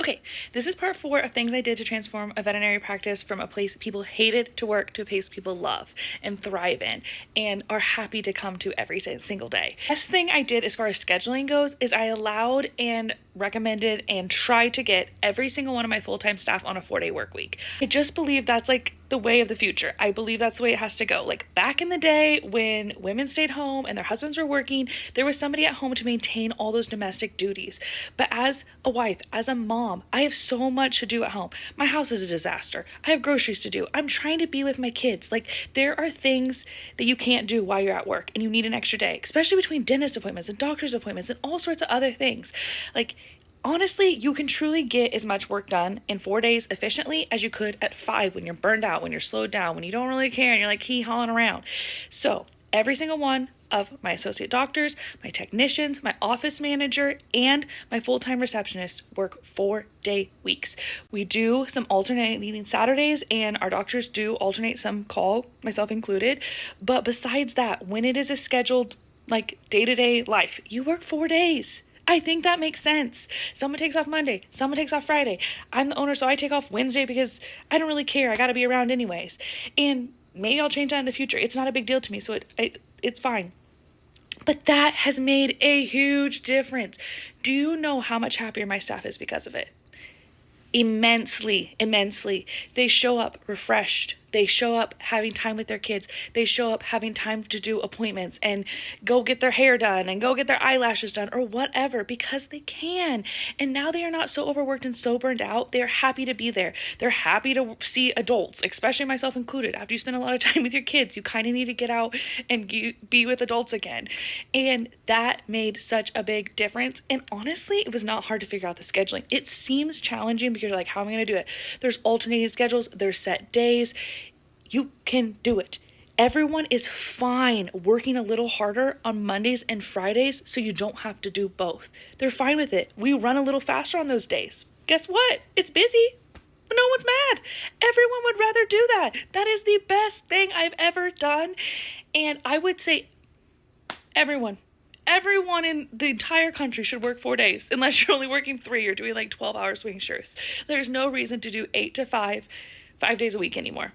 Okay, this is part 4 of things I did to transform a veterinary practice from a place people hated to work to a place people love and thrive in and are happy to come to every single day. Best thing I did as far as scheduling goes is I allowed and recommended and tried to get every single one of my full-time staff on a 4-day work week. I just believe that's like the way of the future. I believe that's the way it has to go. Like back in the day when women stayed home and their husbands were working, there was somebody at home to maintain all those domestic duties. But as a wife, as a mom, I have so much to do at home. My house is a disaster. I have groceries to do. I'm trying to be with my kids. Like there are things that you can't do while you're at work and you need an extra day, especially between dentist appointments and doctor's appointments and all sorts of other things. Like honestly, you can truly get as much work done in 4 days efficiently as you could at 5 when you're burned out, when you're slowed down, when you don't really care and you're like hee-hawing around. So every single one of my associate doctors, my technicians, my office manager, and my full-time receptionist work 4-day weeks. We do some alternating Saturdays, and our doctors do alternate some call, myself included. But besides that, when it is a scheduled like day-to-day life, you work 4 days. I think that makes sense. Someone takes off Monday, someone takes off Friday. I'm the owner, so I take off Wednesday because I don't really care. I got to be around anyways. And maybe I'll change that in the future. It's not a big deal to me, so it's fine. But that has made a huge difference. Do you know how much happier my staff is because of it? Immensely. They show up refreshed. They show up having time with their kids. They show up having time to do appointments and go get their hair done and go get their eyelashes done or whatever because they can. And now they are not so overworked and so burned out. They're happy to be there. They're happy to see adults, especially myself included. After you spend a lot of time with your kids, you kind of need to get out and be with adults again. And that made such a big difference. And honestly, it was not hard to figure out the scheduling. It seems challenging because you're like, how am I going to do it? There's alternating schedules. There's set days. You can do it. Everyone is fine working a little harder on Mondays and Fridays so you don't have to do both. They're fine with it. We run a little faster on those days. Guess what? It's busy, but no one's mad. Everyone would rather do that. That is the best thing I've ever done. And I would say everyone in the entire country should work 4 days unless you're only working 3 or doing like 12-hour swing shifts. There's no reason to do 8 to 5 days a week anymore.